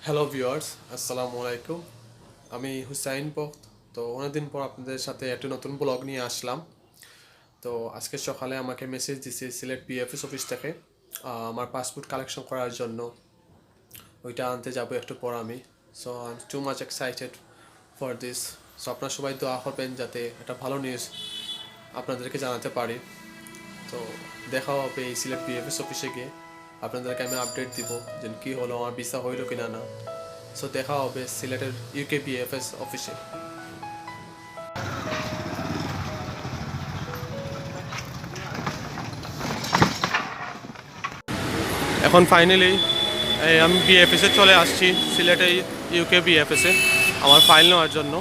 Hello viewers, আসসালামু আলাইকুম। আমি হুসাইন বখত। তো অনেকদিন পর আপনাদের সাথে একটা নতুন ব্লগ নিয়ে আসলাম। তো আজকে সকালে আমাকে মেসেজ দিছে সিলেট বিএফএস অফিস থেকে আমার পাসপোর্ট কালেকশন করার জন্য। ওইটা আনতে যাব একটু পর আমি। So I am too much excited for this. So আপনারা সবাই দোয়া করবেন যাতে একটা ভালো নিউজ আপনাদেরকে জানাতে পারি। তো দেখা হবে এই সিলেট বিএফএস অফিসে গিয়ে। আপনাদেরকে আমি আপডেট দিব যে কী হলো, আমার ভিসা হইলো কিনা না। সো দেখা হবে সিলেটের ইউকেবিএফএস অফিসে। এখন ফাইনালি আমি বিএফএসে চলে আসছি, সিলেটে ইউকেবিএফএসে আমার ফাইল নেওয়ার জন্য।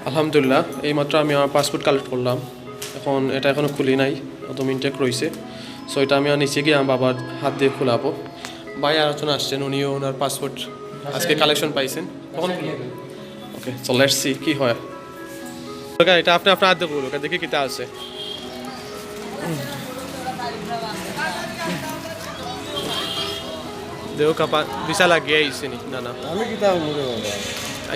আলহামদুলিল্লাহ, এইমাত্র আমি আমার পাসপোর্ট কালেক্ট করলাম। এখন এটা এখনও খুলি নাই, প্রথম ইনটেক রয়েছে। সো এটা আমি নিচে গিয়ে আমার বাবার হাত দিয়ে খোলাবো। ভাই আলোচনা আসছেন, উনিও ওনার পাসপোর্ট আজকে কালেকশন পাইছেন। কখন ওকে, সো লেটস সি কি হয়। এটা আপনি আপনার হাত দিয়ে খুলুন, দেখি কিতা আছে। দেখো কাপা ভিসা লাগিয়ে আইসে নি না না আমি কিতা মনে বাবা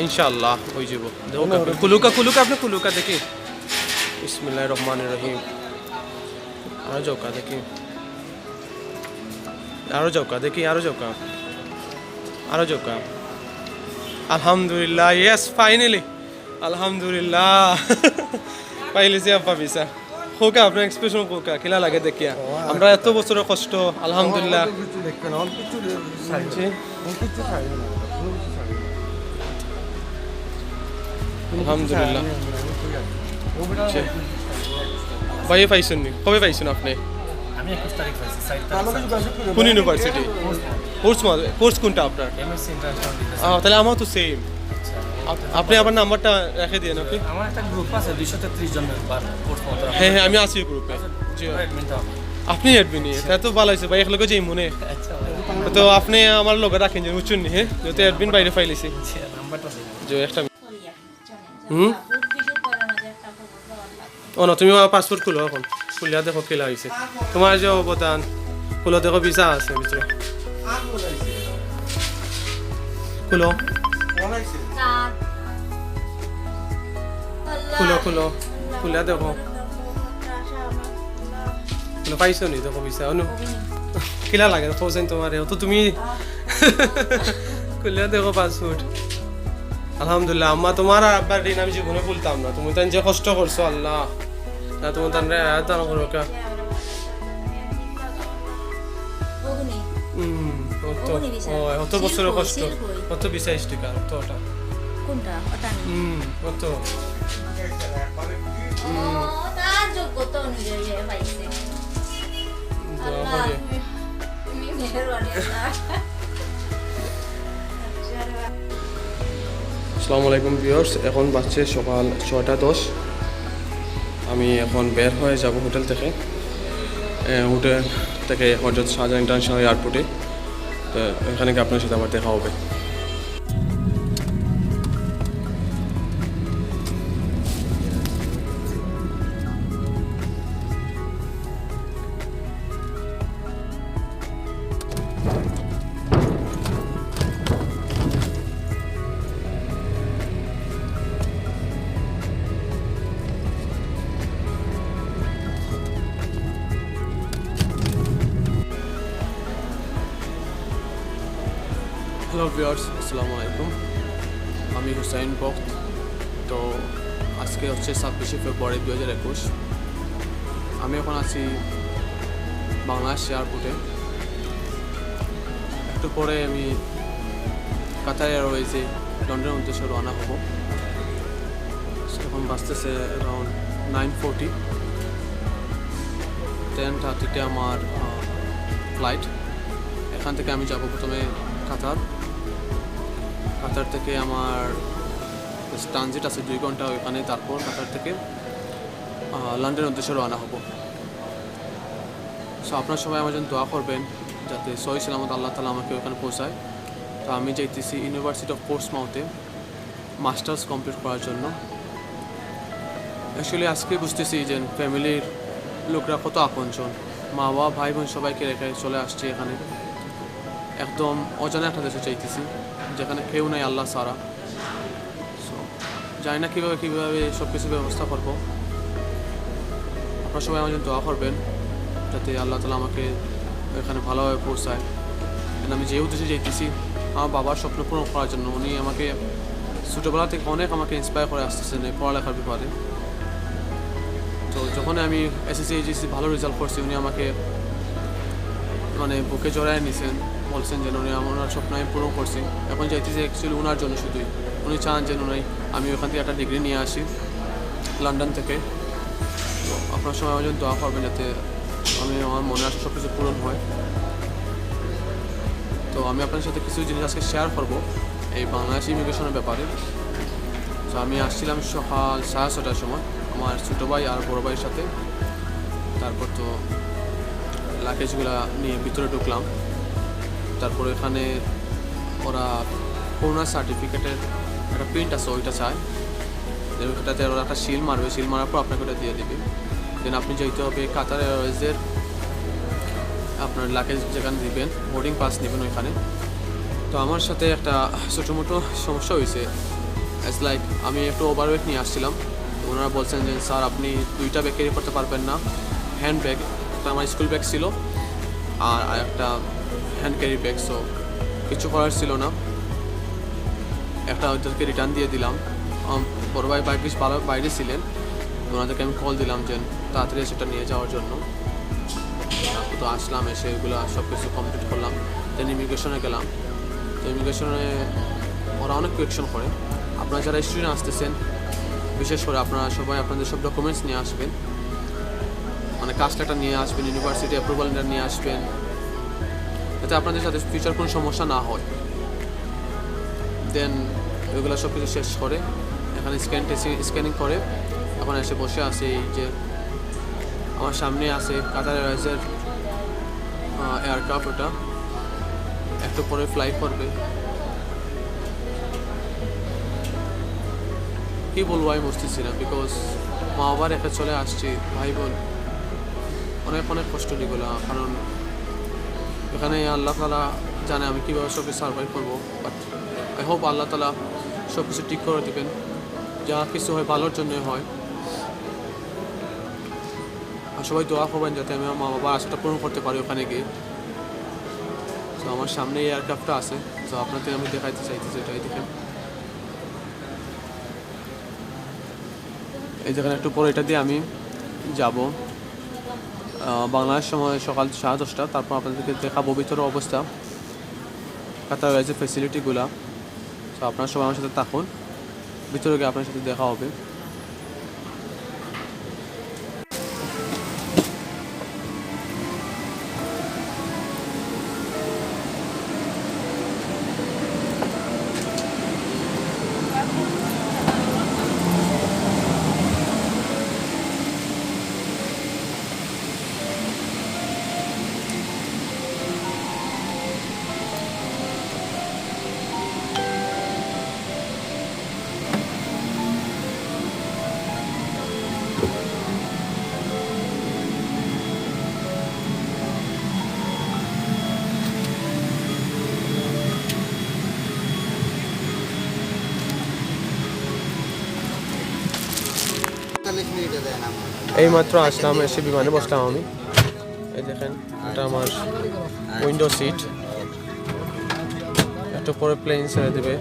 ইনশাআল্লাহ হয়ে যাব। দেখো খুলুকা খুলুকা আপনি খুলুকা দেখি। বিসমিল্লাহির রহমানির রহিম। আরো যাওকা দেখি, আরো যাওকা দেখি, আরো যাওকা, আরো যাওকা। আলহামদুলিল্লাহ, ইয়েস ফাইনালি আলহামদুলিল্লাহ পাইলেছি আপা ভিসা। হোকা আপনার এক্সপ্রেশন হোকা খেলা লাগে দেখিয়া আমরা এত বছরের কষ্ট। আলহামদুলিল্লাহ কিছু দেখবে না অল্প কিছু ছাড়বে অল্প কিছু ছাড়বে না কোনো কিছু ছাড়বে না আলহামদুলিল্লাহ। ভাই পাইছেন নি? কবে পাইছেন আপনি? আমি 21 তারিখ পাইছি কোন ইউনিভার্সিটি? কোর্স কোনটা আপনার? MSc international. তাহলে আমার তো সেম। আপনি আমার নাম্বারটা রেখে দিন। ওকে, আমার একটা গ্রুপ আছে 233 জনের কোর্স মতো। হ্যাঁ হ্যাঁ, আমি আছি গ্রুপে। জি, আপনি অ্যাডমিন নিয়ে তা তো ভালো হয়েছে ভাই, এক লোক যেই মনে। আচ্ছা, তো আপনি আমার লগে রাখেন যে বুঝছেন নি, হ্যাঁ যেহেতু অ্যাডমিন বাইরে ফাইলেছি নাম্বারটা যে একটা। ও না, তুমি আমার পাসপোর্ট খুলো এখন, খুলিয়া দেখো খেলা হয়েছে তোমার যে অবদান। খুলো দেখো ভিসা আছে ভিতরে, খুলো খুলো খুলো খুলিয়া দেখো। খুলো পাইছো নি দেখো ভিসা অনু খেলা লাগে পৌঁছেন তোমার তো তুমি খুলিয়া দেখো পাসপোর্ট। আলহামদুলিল্লাহ আম্মা, তোমার আর আব্বার ঋণ আমি জীবনে ভুলতাম না। তুমি তাই যে কষ্ট করছো আল্লাহ না, তুমি তার দান করো কা। অত বছরের কষ্ট, কত বিচাইশ টাকা তো ওটা। কোনটা ওটা কত তার যোগ্যতা অনুযায়ী পাইছে। আল্লাহ তুমি মেহেরবানি আল্লাহ। আসসালামু আলাইকুম ভিউয়ার্স, এখন বাজছে সকাল 6:10। আমি এখন বের হয়ে যাব হোটেল থেকে। হোটেল থেকে হজরত শাহজাহান ইন্টারন্যাশনাল এয়ারপোর্টে। তো এখানে গিয়ে আপনার সাথে আমার দেখা হবে। হ্যালো ভিউয়ার্স, আসসালামু আলাইকুম। আমি হুসাইন বখত। তো আজকে হচ্ছে 26শে ফেব্রুয়ারি 2021। আমি এখন আছি বাংলাদেশ এয়ারপোর্টে। একটু পরে আমি কাতার এয়ারওয়েজে লন্ডনের উদ্দেশ্যে রওনা হব। এখন বাজতেছে অ্যারাউন্ড 9:40। 10:30-তে আমার ফ্লাইট। এখান থেকে আমি যাব প্রথমে কাতার। কাতার থেকে আমার ট্রানজিট আছে 2 ঘন্টা ওইখানে। তারপর কাতার থেকে লন্ডনের উদ্দেশ্যে রওনা হব। সো আপনার সবাই আমার জন্য দোয়া করবেন যাতে সহি সালামত আল্লাহ তালা আমাকে ওখানে পৌঁছায়। তো আমি যাইতেছি ইউনিভার্সিটি অফ পোর্টসমাউথে মাস্টার্স কমপ্লিট করার জন্য। অ্যাকচুয়ালি আজকে বুঝতেছি যে ফ্যামিলির লোকরা কত আপনজন, মা বাবা ভাই বোন সবাইকে রেখে চলে আসছি এখানে। একদম অজানা একটা দেশে চাইতেছি যেখানে কেউ নাই আল্লাহ ছাড়া। সো জানি না কীভাবে সব কিছু ব্যবস্থা করবো। আপনারা সবাই আমার জন্য দোয়া করবেন যাতে আল্লাহ তালা আমাকে এখানে ভালোভাবে পৌঁছায়। আমি যে উদ্দেশ্যে যেতেছি আমার বাবার স্বপ্ন পূরণ করার জন্য। উনি আমাকে ছোটোবেলা থেকে অনেক আমাকে ইন্সপায়ার করে আসতেছেন পড়ালেখার ব্যাপারে। তো যখন আমি এসএসসি এইচএসসি ভালো রেজাল্ট করছি, উনি আমাকে মানে বুকে জড়ায় নিয়েছেন, বলছেন যে উনি ওনার স্বপ্ন আমি পূরণ করছি। এখন যাইতেছি অ্যাকচুয়ালি ওনার জন্য শুধুই। উনি চান যে আমি ওখান থেকে একটা ডিগ্রি নিয়ে আসি লন্ডন থেকে। তো আপনার সময় আমার জন্য দোয়া করবেন যাতে আমার মনে আসা সব কিছু পূরণ হয়। তো আমি আপনার সাথে কিছু জিনিস আজকে শেয়ার করবো এই বাংলাদেশ ইমিগ্রেশনের ব্যাপারে। তো আমি আসছিলাম সকাল 6:30টার সময় আমার ছোটো ভাই আর বড়ো ভাইয়ের সাথে। তারপর তো লাগেজগুলো নিয়ে ভিতরে ঢুকলাম। তারপর এখানে ওরা করোনা সার্টিফিকেটের একটা প্রিন্ট আছে, ওইটা চায়। ওইটাতে ওরা একটা সিল মারবে, সিল মারার পর আপনাকে ওটা দিয়ে দেবে। দেন আপনি যেতে হবে কাতার এয়ারওয়েজের আপনার লাগেজ যেখানে দিবেন, বোর্ডিং পাস নেবেন ওইখানে। তো আমার সাথে একটা ছোটো মোটো সমস্যা হয়েছে। ইটস লাইক আমি একটু ওভারওয়েট নিয়ে আসছিলাম। তো ওনারা বলছেন যে স্যার আপনি 2টা ব্যাগ ক্যারি করতে পারবেন না। হ্যান্ড ব্যাগ, একটা আমার স্কুল ব্যাগ ছিল আর একটা হ্যান্ড ক্যারি ব্যাগ। সো কিছু করার ছিল না, একটা ওদেরকে রিটার্ন দিয়ে দিলাম। বড় ভাই ভালো বাইরে ছিলেন, ওনাদেরকে আমি কল দিলাম যে তাড়াতাড়ি সেটা নিয়ে যাওয়ার জন্য। তো আসলাম, এসে এগুলো সব কিছু কমপ্লিট করলাম। দেন ইমিগ্রেশনে গেলাম। তো ইমিগ্রেশনে ওরা অনেক কোয়েকশন করে। আপনারা যারা স্টুডেন্ট আসতেছেন বিশেষ করে আপনারা সবাই আপনাদের সব ডকুমেন্টস নিয়ে আসবেন, মানে কাস্ট একটা নিয়ে আসবেন, ইউনিভার্সিটি অ্যাপ্রুভাল লেটার নিয়ে আসবেন, যাতে আপনাদের সাথে ফিউচার কোনো সমস্যা না হয়। দেন ওইগুলো সব কিছু শেষ করে এখানে স্ক্যানিং করে এখন এসে বসে আছে। এই যে আমার সামনে আছে কাতার এয়ারওয়েজের এয়ারক্রাফট, ওটা একটু পরে ফ্লাই করবে। কী বলবো আমি বুঝতেছি না, বিকজ মা বাবার রেখে চলে আসছি, ভাই বোন অনেক কষ্ট এগুলো। কারণ এখানে আল্লাহ তালা জানে আমি কীভাবে সব কিছু সার্ভাইভ করবো। বাট আই হোপ আল্লাহ তালা সব কিছু ঠিক করে দেবেন, যা কিছু হয় ভালোর জন্যই হয়। আর সবাই দোয়া করবেন যাতে আমি আমার মা বাবার আশাটা পূরণ করতে পারি ওখানে গিয়ে। তো আমার সামনে এই এয়ারক্রাফটটা আছে, তো আপনাদের আমি দেখাইতে চাইতেছি। এটাই দেখেন, এই যেখানে একটু পরে এটা দিয়ে আমি যাব বাংলাদেশ সময় সকাল 10:30। তারপর আপনাদেরকে দেখাবো ভিতরের অবস্থা, কাতার এয়ারওয়েজের ফেসিলিটিগুলো। তো আপনারা সবাই আমার সাথে থাকুন, ভিতরে গিয়ে আপনার সাথে দেখা হবে। এই মাত্র আসলাম, এসে বিমানে বসলাম আমি। এই দেখেন এটা আমার উইন্ডো সিট, একটু পরে প্লেন ছেড়ে দেবে।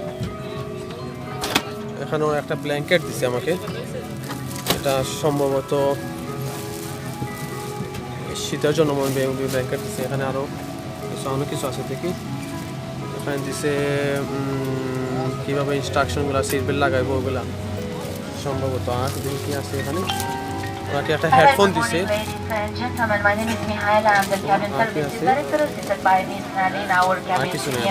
এখানেও একটা ব্ল্যাঙ্কেট দিছে আমাকে, এটা সম্ভবত শীতের জন্য ব্ল্যাঙ্কেট দিছে। এখানে আরও অনেক কিছু আছে দেখি। এখানে দিছে কীভাবে ইনস্ট্রাকশনগুলো, সিট বেল্ট লাগাইবো ওগুলা সম্ভবত। আর দেখি কি আছে এখানে, ওনাকে একটা হেডফোন দিছে। আর কিছু নেই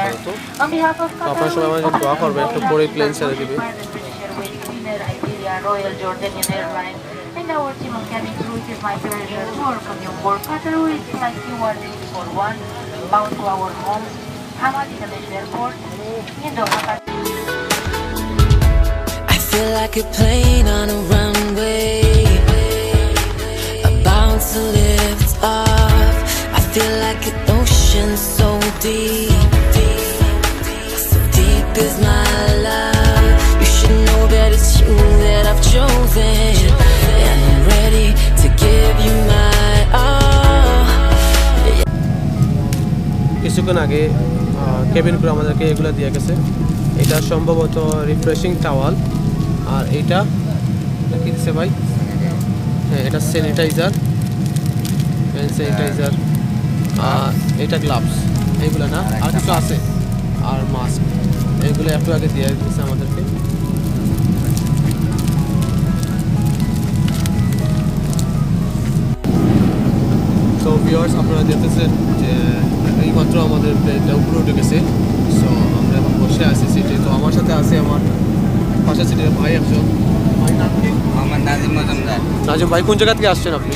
আপাতত। আপনার সবাই আমার জন্য দোয়া করবে, একটু পরে প্লেন ছেড়ে দিবে। And our team of cabin crew, it is my pleasure to welcome you on board Qatar Airways Flight 21641 bound to our home, Hamad International Airport, in Doha, Qatar. I feel like a plane on a runway, about to lift off. I feel like an ocean so deep, so deep is my love. You should know that it's you that I've chosen, and I'm ready to give you my all. কিছুক্ষণ আগে cabin crew আমাদেরকে এগুলো দিয়ে গেছে। এটা সম্ভবত refreshing towel, আর এইটা কি দিছে ভাই? হ্যাঁ, এটা স্যানিটাইজার, হ্যান্ড স্যানিটাইজার, আর এটা গ্লাভস, এইগুলো না আর কিছু আছে, আর মাস্ক, এইগুলো একটু আগে দিয়ে দিচ্ছে আমাদেরকে। সো ভিউয়ার্স, আপনারা দেখতেছেন যে এইমাত্র আমাদের প্লেনটা উপরে উঠে গেছে। সো আমরা এখন বসে আছি সিটে। তো আমার সাথে আছে আমার পাশের সিটের ভাই একজন। ভাই নাম কি? আমার নাজিম মজুমদার, নাজিম ভাই, কোন জায়গা থেকে আসছেন আপনি?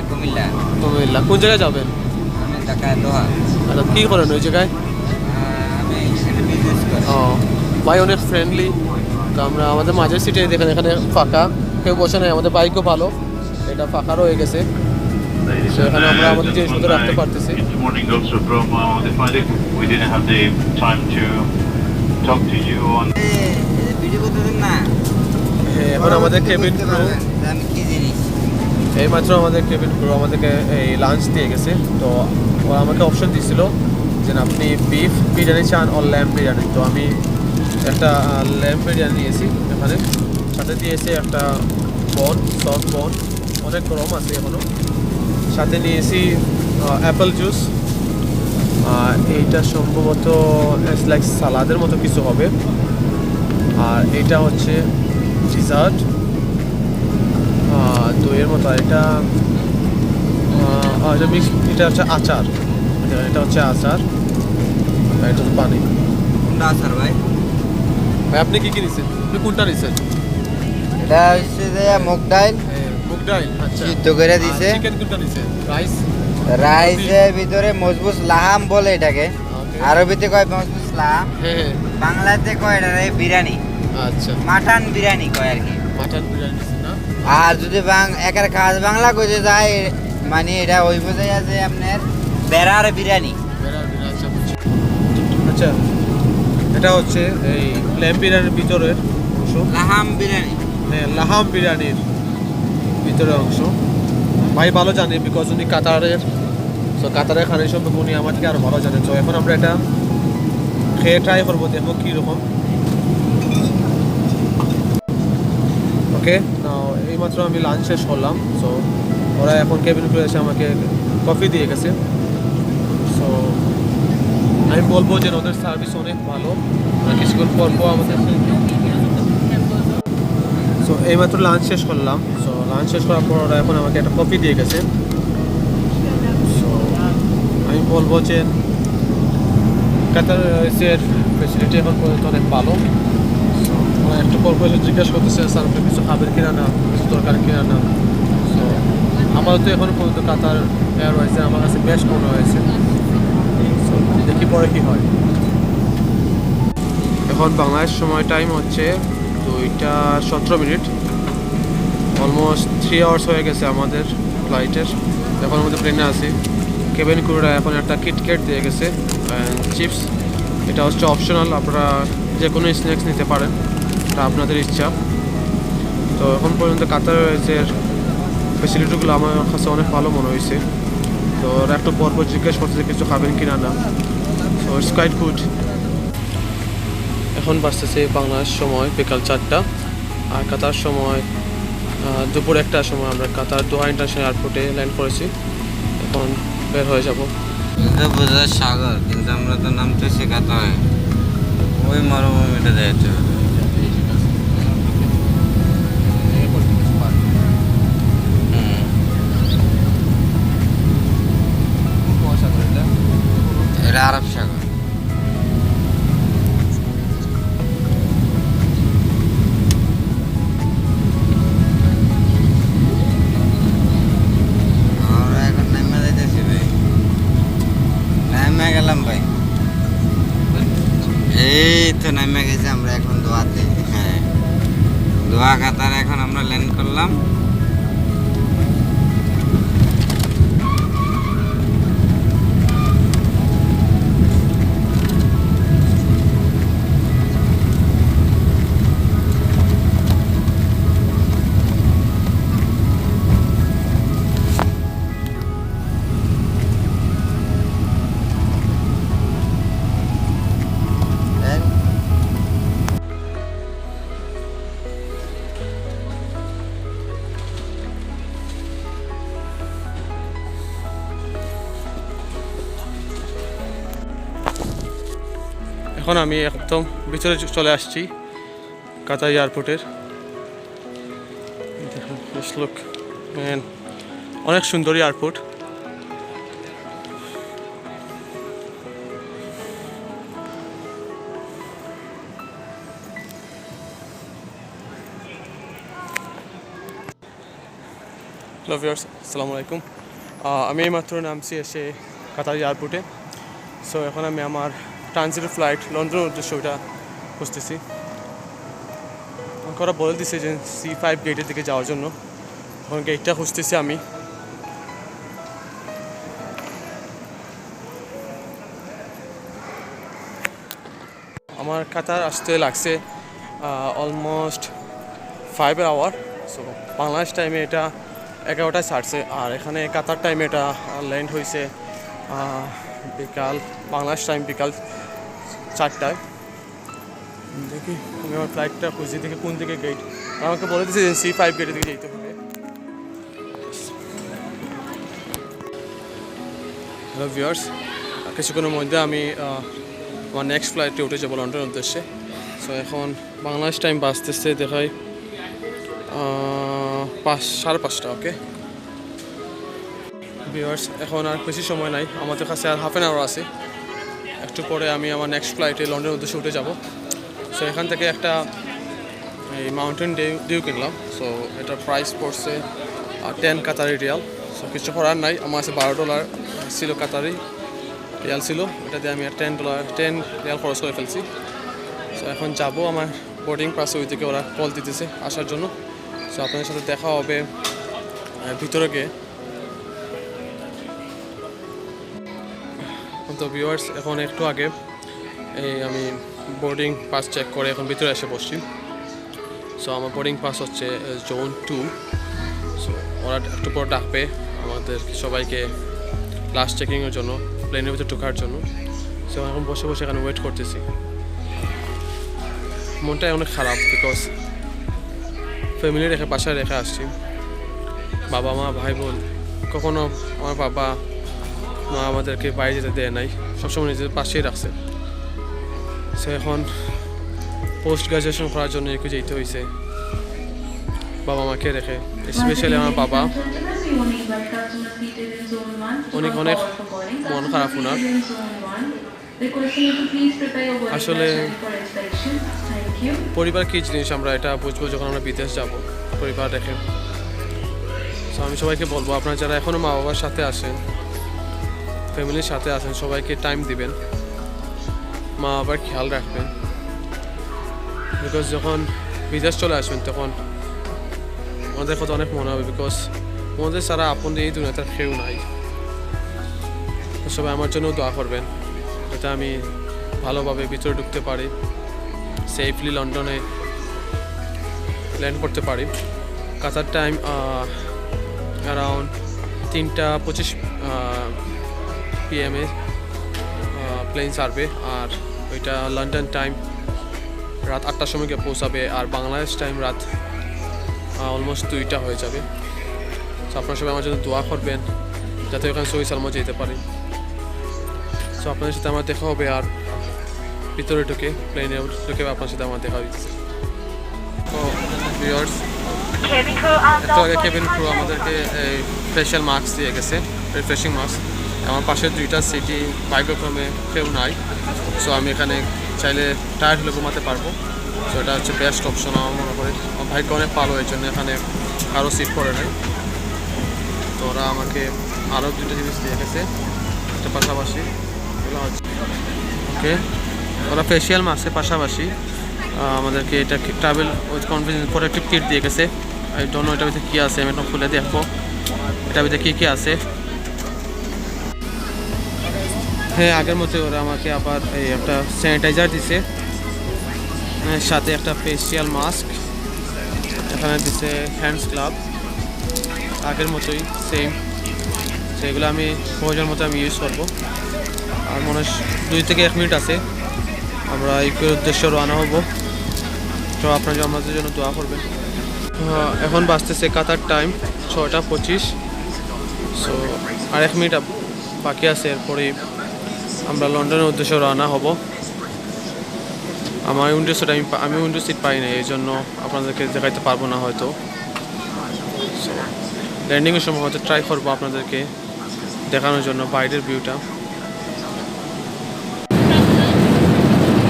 কুমিল্লা। কুমিল্লা। কোন জায়গায় যাবেন? আমি ঢাকা দোহা। আচ্ছা, কী করেন ওই জায়গায়? আমি এখানে বিজনেস করি। ও ভাই অনেক ফ্রেন্ডলি। তো আমরা আমাদের মাঝের সিটে দেখেন, এখানে ফাঁকা, কেউ বসে নাই। আমাদের বাইকও ভালো, এটা ফাঁকা রয়ে গেছে। So, এখানে আমরা আমাদের জিনিসপত্র রাখতে পারতেছি। Good morning, Officer from the Friday. We didn't have the time to talk to you on. Video করতে দেন না। হ্যাঁ, এখন আমাদের কেবিন ক্রু, আমি কি জিনিস এইমাত্র আমাদের কেবিন ক্রু আমাদেরকে এই লাঞ্চ দিয়ে গেছে। তো ওরা আমাকে অপশন দিয়েছিল যে আপনি বিফ বিরিয়ানি চান আর ল্যাম্প বিরিয়ানি। তো আমি একটা ল্যাম্প বিরিয়ানি নিয়েছি। এখানে সাথে দিয়েছে একটা বন, সফট বন, অনেক গরম আছে এখনও। সাথে নিয়েছি অ্যাপেল জুস, এইটা সম্ভবত লাইক সালাদের মতো কিছু হবে। আর এটা হচ্ছে ডিজার্ট, দইয়ের মতো। এটা মিক্স, এটা হচ্ছে আচার, এটা হচ্ছে আচার, আর এটা হচ্ছে পানি। কোনটা আসার ভাই? ভাই আপনি কী কী নিচ্ছেন? আপনি কোনটা নিচ্ছেন? এটা হচ্ছে যে মুগ ডাল মুগ ডাল, আচ্ছা। সিদ্ধ করে দিছে। চিকেন কোনটা নিচ্ছেন? রাইস, রাইসের ভিতরে মজবুত লাহাম বলে এটাকে, Okay. আরবিতে কয় মজবুত লাহাম, হ্যাঁ বাংলাতে কয় এটা বিরিয়ানি, আচ্ছা। মাটন বিরিয়ানি কয় আর কি। মাটন বিরিয়ানি নিচ্ছেন না? আর যদি একের খাস বাংলা কইতে যায়, মানে এটা ওই বোঝাই আছে আপনার বেড়ার বিরিয়ানি। আচ্ছা বুঝছি। আচ্ছা, এটা হচ্ছে এই ল্যাম্প বিরিয়ানির ভিতরের অংশ, লাহাম বিরিয়ানি। হ্যাঁ, লাহাম বিরিয়ানির ভিতরের অংশ। ভাই ভালো জানে, বিকজ উনি কাতারের, তো কাতারের খানা সম্পর্কে উনি আমার থেকে আরও ভালো জানেন। তো এখন আমরা এটা খেয়ে ট্রাই করবো, দেখবো কীরকম। ওকে, এইমাত্র আমি লাঞ্চ শেষ করলাম। সো ওরা এখন কেবিন করে এসে আমাকে কফি দিয়ে গেছে। সো আমি বলবো যে ওদের সার্ভিস অনেক ভালো। আর কিছুক্ষণ পর আমাদের, সো এইমাত্র লাঞ্চ শেষ করলাম। সো লাঞ্চ শেষ করার পর ওরা এখন আমাকে একটা কফি দিয়ে গেছে। সো আমি বলবো যে কাতার এয়ারওয়েজের ফেসিলিটি এখন পর্যন্ত অনেক ভালো। সো ওরা একটু পর পর জিজ্ঞাসা করতেছে স্যার আপনি কিছু খাবেন কিনা না, কিছু দরকার কিনা না। সো আমারও তো এখন পর্যন্ত কাতার এয়ারওয়েজে আমার কাছে বেস্ট মনে হয়েছে। সো দেখি পরে কী হয়। এখন বাংলাদেশ সময় টাইম হচ্ছে 2:17। অলমোস্ট 3 আওয়ার্স হয়ে গেছে আমাদের ফ্লাইটের। এখন আমাদের প্লেনে আছি। কেবিন ক্রুরা এখন একটা কিটক্যাট দিয়ে গেছে, চিপস। এটা হচ্ছে অপশনাল, আপনারা যে কোনো স্ন্যাক্স নিতে পারেন, এটা আপনাদের ইচ্ছা। তো এখন পর্যন্ত কাতার এয়ারওয়েজের ফেসিলিটিগুলো আমার কাছে অনেক ভালো মনে হয়েছে। তো ওরা একটু পরপর জিজ্ঞেস করছে যে কিছু খাবেন কিনা না। So it's quite good. এখন বাজতেছে বাংলাদেশ সময় বিকাল 4টা, আর কাতার সময় দুপুর 1টার সময় আমরা কাতার দোহা ইন্টারন্যাশনাল এয়ারপোর্টে ল্যান্ড করেছি। এখন বের হয়ে যাব। বোঝা সাগর, কিন্তু আমরা তো নামতেছি কাতারে, ওই মরুভূমিটা যাইতে হবে। এটা আরব সাগর। আমরা এখন নেমে যাইতেছি ভাই, নেমে ভাই এই তো নামে গেছি আমরা এখন দোয়াতে। হ্যাঁ, দোয়া কাতার এখন আমরা ল্যান্ড করলাম। এখন আমি একদম ভিতরে চলে আসছি কাতার এয়ারপোর্টের। লুক ম্যান, অনেক সুন্দর এয়ারপোর্ট। হ্যালো ভিউয়ার্স, আসসালামু আলাইকুম। আমি এইমাত্র নামছি এসে কাতার এয়ারপোর্টে। সো এখন আমি আমার ট্রানজিট ফ্লাইট লন্ডনের উদ্দেশ্যে ওটা খুঁজতেছি। আমাকে ওরা বলে দিছে যে C5 গেটের দিকে যাওয়ার জন্য। এখন গেটটা খুঁজতেছি আমি। আমার কাতার আসতে লাগছে অলমোস্ট 5 আওয়ার। সো বাংলাদেশ টাইমে এটা 11টায় ছাড়ছে, আর এখানে কাতার টাইমে এটা ল্যান্ড হয়েছে বিকাল, বাংলাদেশ টাইম বিকাল 4টায়। দেখি আমি আমার ফ্লাইটটা খুঁজছি, দেখি কোন দিকে গেট। আমাকে বলে দিচ্ছে যে C5 গেটের দিকে যেতে হবে। হ্যালো ভিউয়ার্স, কিছুক্ষণের মধ্যে আমি আমার নেক্সট ফ্লাইটে উঠে যাবো লন্ডনের উদ্দেশ্যে। সো এখন বাংলাদেশ টাইম বাজতেছে দেখাই 5:30। ওকে ভিউয়ার্স, এখন আর বেশি সময় নাই, আমাদের কাছে আর হাফ অ্যান আওয়ার আছে। একটু পরে আমি আমার নেক্সট ফ্লাইটে লন্ডনের উদ্দেশ্যে উঠে যাব। সো এখান থেকে একটা এই মাউন্টেন ডিউ কিনলাম। সো এটার প্রাইস পড়ছে 10 কাতারি রিয়াল। সো কিছু করার নাই, আমার কাছে $12 ছিল, কাতারি রিয়াল ছিল। এটা দিয়ে আমি $10 রিয়াল খরচ করে ফেলছি। সো এখন যাব, আমার বোর্ডিং পাসে ওই দিকে ওরা কল দিতেছে আসার জন্য। সো আপনাদের সাথে দেখা হবে ভিতরে গিয়ে। তো ভিউয়ার্স, এখন একটু আগে এই আমি বোর্ডিং পাস চেক করে এখন ভিতরে এসে বসছি। সো আমার বোর্ডিং পাস হচ্ছে জোন 2। সো ওরা একটু পর ডাকবে আমাদের সবাইকে লাস্ট চেকিংয়ের জন্য, প্লেনের ভিতরে ঢোকার জন্য। সো এখন বসে বসে এখানে ওয়েট করতেছি। মনটাই অনেক খারাপ, বিকজ ফ্যামিলি রেখে, বাসায় রেখে আসছি। বাবা মা ভাই বোন, কখনো আমার বাবা মা আমাদেরকে বাইরে যেতে দেয় নাই, সবসময় নিজেদের পাশেই রাখছে। সো এখন পোস্ট গ্রাজুয়েশন করার জন্য একটু যেতে হয়েছে বাবা মাকে রেখে। স্পেশালি আমার বাবা, অনেক মন খারাপ ওনার। আসলে পরিবার কী জিনিস আমরা এটা বুঝবো যখন আমরা বিদেশ যাব, পরিবার রেখে। সো আমি সবাইকে বলবো, আপনারা যারা এখনও মা বাবার সাথে আসেন, ফ্যামিলির সাথে আছেন, সবাইকে টাইম দিবেন, মা বাবার খেয়াল রাখবেন। বিকজ যখন বিদেশ চলে আসবেন তখন আমাদের কথা অনেক মনে হবে, বিকজ আমাদের ছাড়া আপন এই দুনিয়াতে কেউ নাই। তো সবাই আমার জন্য দোয়া করবেন, যাতে আমি ভালোভাবে ভিতরে ঢুকতে পারি, সেফলি লন্ডনে ল্যান্ড করতে পারি। কাতার টাইম অ্যারাউন্ড 3:25 PM প্লেন ছাড়বে, আর ওইটা লন্ডন টাইম রাত 8টার সময় গিয়ে পৌঁছাবে, আর বাংলাদেশ টাইম রাত অলমোস্ট 2টা হয়ে যাবে। সো আপনারা সবাই আমার জন্য দোয়া করবেন যাতে ওখানে সহি সালামত যেতে পারি। সো আপনাদের সাথে আমার দেখা হবে, আর ভিতরে ঢুকে প্লেনে ঢুকে আপনার সাথে আমার দেখা হয়েছে। তো ভিউয়ার্স, একটু আগে কেবিন ক্রু আমাদেরকে ফেশিয়াল মাস্ক দিয়ে গেছে, রিফ্রেশিং মাস্ক। আমার পাশে 2টা সিটি ভাগ্যক্রমে কেউ নাই। সো আমি এখানে চাইলে টায়ার্ড হলে ঘুমাতে পারবো। সো এটা হচ্ছে বেস্ট অপশন আমার মনে করে। আমার ভাগ্য অনেক ভালো, এর জন্য এখানে কারো সিট পড়ে নাই। তো ওরা আমাকে আরও 2টা জিনিস দিয়ে গেছে, একটা পাশাপাশি ওকে, ওরা ফেসিয়াল মাস্কের পাশাপাশি আমাদেরকে এটা travel with confidence protective kit দিয়ে গেছে। এই জন্য এটার ভিতরে কী আছে আমি একটু খুলে দেখবো এটার ভিতরে কী কী আছে। হ্যাঁ, আগের মতো ওরা আমাকে আবার এই একটা স্যানিটাইজার দিছে, সাথে একটা ফেসিয়াল মাস্ক, এখানে দিছে হ্যান্ডস গ্লাভ আগের মতোই সেম। সেগুলো আমি প্রয়োজন মতো আমি ইউজ করবো। আর মনে হয় 2 থেকে 1 মিনিট আছে, আমরা এই উদ্দেশ্যে রওনা হব। তো আপনারা আমাদের জন্য দোয়া করবেন। এখন বাজতেছে কাতার টাইম 6:25। সো আর 1 মিনিট বাকি আছে, এরপরেই আমরা লন্ডনের উদ্দেশ্যে রওনা হব। আমার উইন্ডো সিট আমি উইন্ডো সিট পাই না, এই জন্য আপনাদেরকে দেখাইতে পারবো না হয়তো। সো ল্যান্ডিংয়ের সময় হয়তো ট্রাই করবো আপনাদেরকে দেখানোর জন্য বাইরের ভিউটা।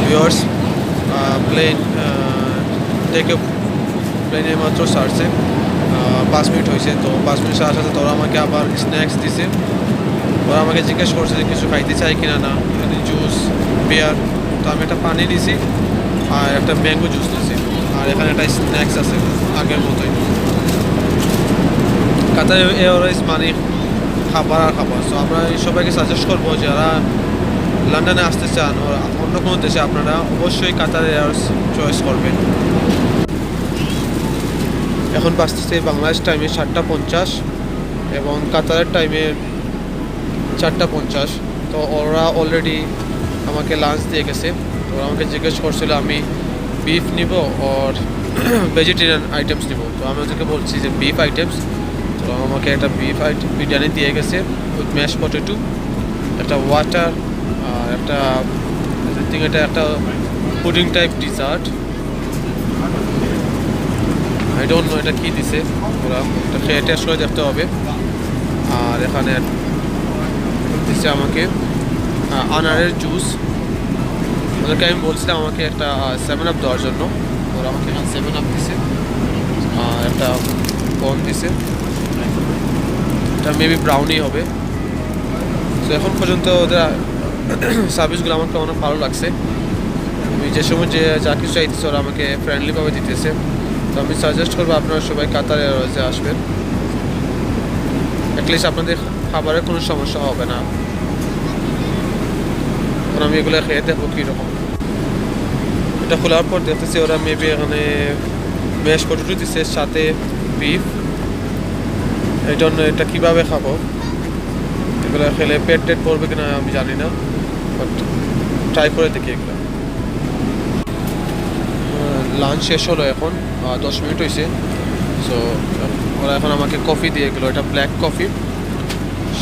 ভিউয়ার্স, প্লেন থেকে প্লেনে মাত্র ছাড়ছে, 5 মিনিট হয়েছে। তো 5 মিনিট সাথে সাথে তোরা আমাকে আবার স্ন্যাক্স দিছে। ওরা আমাকে জিজ্ঞেস করছে যে কিছু খাইতে চাই কিনা না, জুস, বিয়ার। তো আমি একটা পানি দিছি আর একটা ম্যাঙ্গো জুস দিছি, আর এখানে একটা স্ন্যাক্স আছে আগের মতোই। কাতার এয়ারওয়েজ মানে খাবার আর খাবার। সো আমরা সবাইকে সাজেস্ট করবো যারা লন্ডনে আসতে চান ওরা অন্য কোনো দেশে, আপনারা অবশ্যই কাতার এয়ারওয়েজ চয়েস করবেন। এখন বাজতেছে বাংলাদেশ টাইমে 7:50 এবং কাতারের টাইমে 4:50। তো ওরা অলরেডি আমাকে লাঞ্চ দিয়ে গেছে। তো ওরা আমাকে জিজ্ঞেস করছিল আমি বিফ নিব আর ভেজিটেরিয়ান আইটেমস নিব। তো আমি ওদেরকে বলছি যে বিফ আইটেমস। তো আমাকে একটা বিফ বিরিয়ানি দিয়ে গেছে উইথ ম্যাশ পটেটো, একটা ওয়াটার, আর একটা এটা একটা pudding type dessert. I don't know এটা কী দিছে, ওরা এটা খেয়ে টেস্ট করে দেখতে হবে। আর এখানে দিচ্ছে আমাকে আনারের জুস। ওদেরকে আমি বলছিলাম আমাকে একটা 7 আপ দেওয়ার জন্য, ওরা আমাকে এখানে 7 আপ দিছে আর একটা কোন দিছে, এটা মেবি ব্রাউনি হবে। তো এখন পর্যন্ত ওদের সার্ভিসগুলো আমাকে অনেক ভালো লাগছে। আমি যে সময় যে যা কিছু চাইতেছে ওরা আমাকে ফ্রেন্ডলিভাবে দিতেছে। তো আমি সাজেস্ট করবো আপনারা সবাই কাতার এয়ারওয়েজে আসবেন, অ্যাটলিস্ট আপনাদের খাবারের কোনো সমস্যা হবে না। এখন আমি এগুলো খেয়ে দেখবো কীরকম। এটা খোলার পর দেখতেছি ওরা মেবি এখানে ম্যাশ পটেটো দিচ্ছে সাথে বিফ। এই জন্য এটা কীভাবে খাবো, এগুলো খেলে পেট টেট পড়বে কিনা আমি জানি না, বাট ট্রাই করে দেখি এগুলো। লাঞ্চ শেষ হলো, এখন 10 মিনিট হয়েছে। সো ওরা এখন আমাকে কফি দিয়ে গেলো, এটা ব্ল্যাক কফি,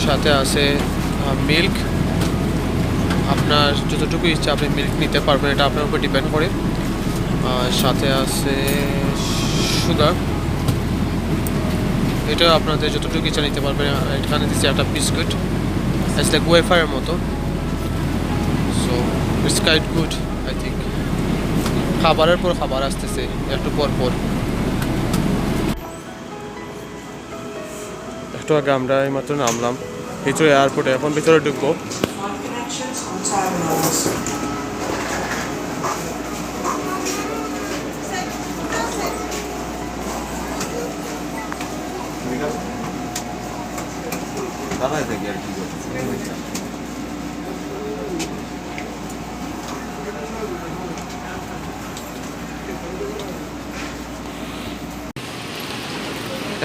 সাথে আছে মিল্ক। আপনার যতটুকু ইচ্ছা আপনি মিল্ক নিতে পারবেন, এটা আপনার উপর ডিপেন্ড করে। সাথে আছে সুগার, এটা আপনাদের যতটুকু ইচ্ছা নিতে পারবেন। এখানে দিচ্ছে একটা বিস্কুট, ইটস লাইক ওয়েফারের মতো। So it's quite good I think. খাবারের পর খাবার আসতেছে একটু পর পর। একটু আগে আমরা এইমাত্র নামলাম ভিতরে এয়ারপোর্টে, এখন ভিতরে ঢুকবো।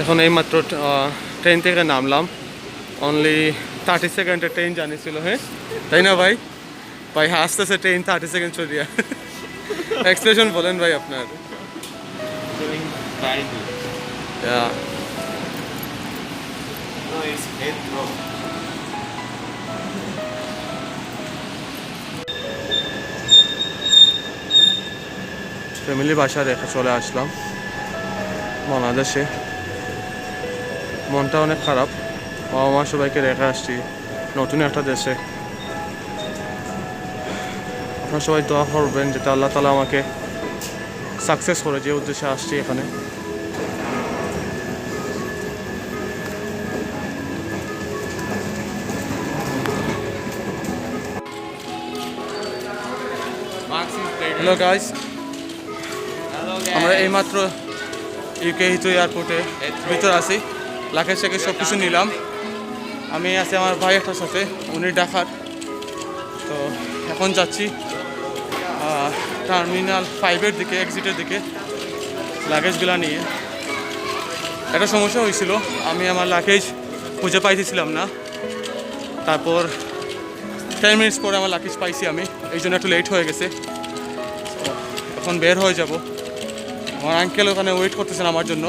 এখন এইমাত্র ট্রেন থেকে নামলাম, অনলি 30 সেকেন্ডের ট্রেন জানি ছিল। হ্যাঁ তাই না ভাই? ভাই আসতেছে ট্রেন 30 সেকেন্ড চলিয়া। এক্সপ্রেশন বলেন ভাই আপনার। ফ্যামিলি বাসা রেখে চলে আসলাম বাংলাদেশে। মনটা অনেক খারাপ, বাবা মা সবাইকে রেখে আসছি নতুন একটা দেশে। আপনারা সবাই দোয়া করবেন যাতে আল্লাহ তাআলা আমাকে সাকসেস করে যে উদ্দেশ্যে আসছি এখানে। হ্যালো গাইস, আমরা এইমাত্র ইউকে হিথ্রো এয়ারপোর্টে ভিতরে আছি। লাখের থেকে সব কিছু নিলাম। আমি আছি আমার ভাই একটার সাথে, উনি ঢাকার। তো এখন যাচ্ছি টার্মিনাল 5-এর দিকে, এক্সিটের দিকে লাগেজগুলো নিয়ে। একটা সমস্যা হয়েছিল, আমি আমার লাগেজ খুঁজে পাইতেছিলাম না। তারপর 10 মিনিটস পরে আমার লাগেজ পাইছি আমি, এই জন্য একটু লেট হয়ে গেছে। এখন বের হয়ে যাব। আমার আঙ্কেল ওখানে ওয়েট করতেছেন আমার জন্য।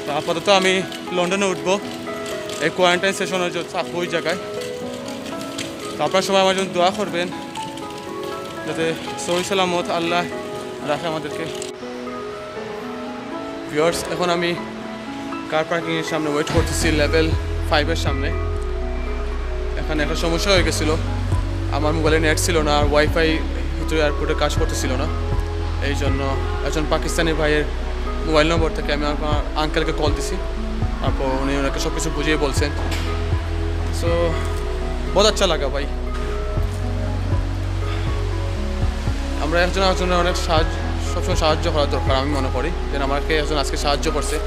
তো আপাতত আমি লন্ডনে উঠবো, এই কোয়ারেন্টাইন সেশনের জন্য থাকবো ওই জায়গায়। তো আপনার সবাই আমার জন্য দোয়া করবেন যাতে সহি সালামত আল্লাহ রাখে আমাদেরকে। ভিউয়ার্স, এখন আমি কার পার্কিংয়ের সামনে ওয়েট করতেছি, লেভেল 5-এর সামনে। এখানে একটা সমস্যা হয়ে গেছিলো, আমার মোবাইলে নেট ছিল না আর ওয়াইফাই হিথ্রো এয়ারপোর্টে কাজ করতেছিল না। এই জন্য একজন পাকিস্তানি ভাইয়ের মোবাইল নম্বর থেকে আমি আমার আঙ্কেলকে কল দিছি। তারপর উনি ওনাকে সব কিছু বুঝিয়ে বলছেন। সো বহুত আচ্ছা লাগা ভাই। আমরা একজন একজনের অনেক সবসময় সাহায্য করার দরকার আমি মনে করি, যেন আমাকে একজন আজকে সাহায্য করছে।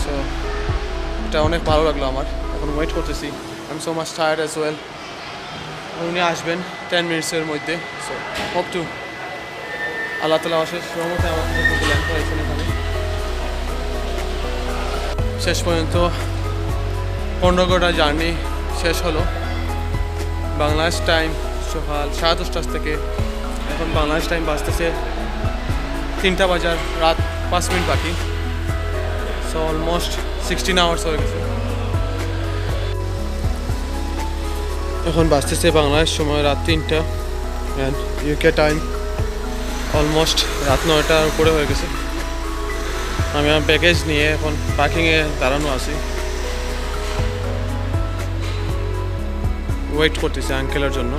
সো এটা অনেক ভালো লাগলো আমার। এখন ওয়েট করতেছি, I am so much tired as well. উনি আসবেন 10 মিনিটসের মধ্যে। সো হোপ টু আল্লাহ তালা অশেষ রহমতে আমাকে ল্যান্ড করাইছেন এখানে। শেষ পর্যন্ত 15 ঘন্টা জার্নি শেষ হলো। বাংলাদেশ টাইম সকাল 10:30 থেকে এখন বাংলাদেশ টাইম বাজতেছে 3টা বাজার, রাত 5 মিনিট বাকি। সো অলমোস্ট 16 আওয়ার্স হয়ে গেছে। এখন বাজতেছে বাংলাদেশ সময় রাত 3টা অ্যান্ড ইউকে টাইম অলমোস্ট রাত 9টার উপরে হয়ে গেছে। আমি আমার প্যাকেজ নিয়ে এখন পার্কিংয়ে দাঁড়ানো আছি, ওয়েট করতেছি আঙ্কেলের জন্য।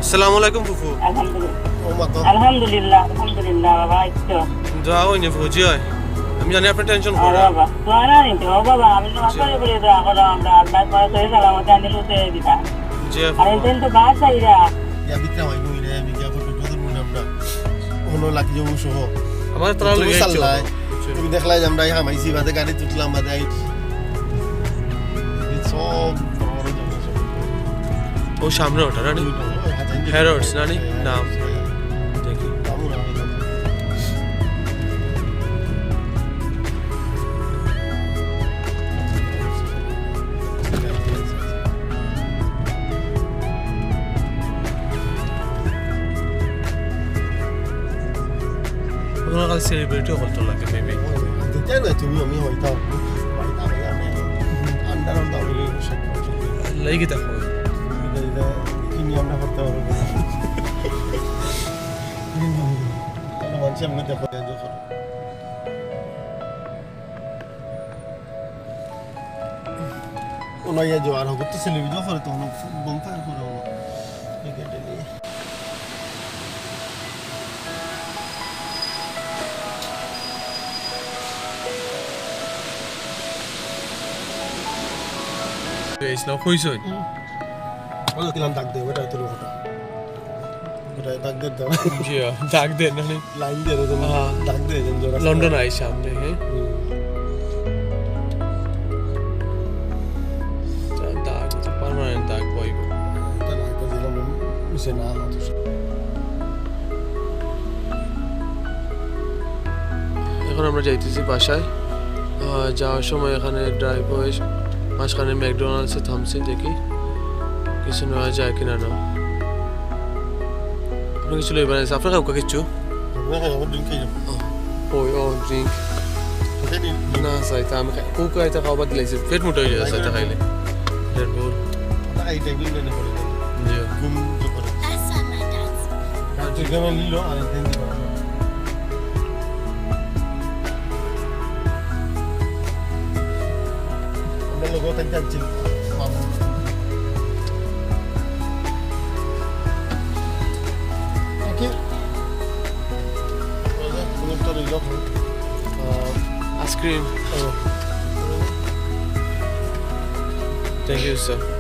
আসসালামু আলাইকুম ফুফু। আলহামদুলিল্লাহ আলহামদুলিল্লাহ বাবা। দোয়া হয়নি ফুফু, জি হয়। আমি জানি আপনি টেনশন ও করেন। বাবা দোয়া না নিতে ও বাবা, আমি তো আসলে বলে দোয়া করো আমরা আল্লাহ পাক সহি সালামতে আনিল উঠে দিতা। জি আর এতেন তো বাস আইরা Ya bitra mai go ine mi ya foto jodur mun amra ono lagi jo sho আমার তারা তুমি লেগে গেছে। সাল্লাই তুমি দেখলাই আমরা ইহা মাইছি বাদে গাড়ি তুললাম বাদে আই সব বড় জন্য ও সামনে ওটা রানি হ্যারোডস রানি নাম দেখি। ওনার কাছে সেলিব্রিটিও বলতো লাগে মেবি। জানো না তুমি আমি হইতাম আন্ডার অন দাও সব লাগি দেখো কিনি আমরা করতে পারবো মানুষ এমনি দেখো যখন ওনাইয়া জোয়ার হোক তো সেলিব্রিটি করে তো অনেক বলতে করে ক্রিকেটে নিয়ে বেশ না কইছই ওই কিলাম ডাক দে ওটা তোর ফটো ওটা ডাক দে দাও জি ডাক দেন না লাইন দে রে ডাক দে যেন জোরা লন্ডন আই সামনে হ্যাঁ ডাক পার্মানেন্ট ডাক বইব তাহলে তো দিলাম মিশে না তো এখন আমরা যাইতেছি বাসায়। যাওয়ার সময় এখানে ড্রাইভ হয়ে মাঝখানে ম্যাকডোনাল্ডসে থামছি, দেখি কিছু নেওয়া যায় কিনা না। আপনি কিছু লই বানাইছে আপনার কাউকে কিছু ওই ও ড্রিঙ্ক না চাইতে আমি কুক আইতে খাওয়া দিলাইছে পেট মোটা হয়ে যায় চাইতে খাইলে রেড বুল এই টাইমিং নেই পড়ে জি ঘুম তো করে আর তুই কেন নিলো আর দিন ব্যাগ যাচ্ছি কি তো রইল আইসক্রিম থ্যাংক ইউ স্যার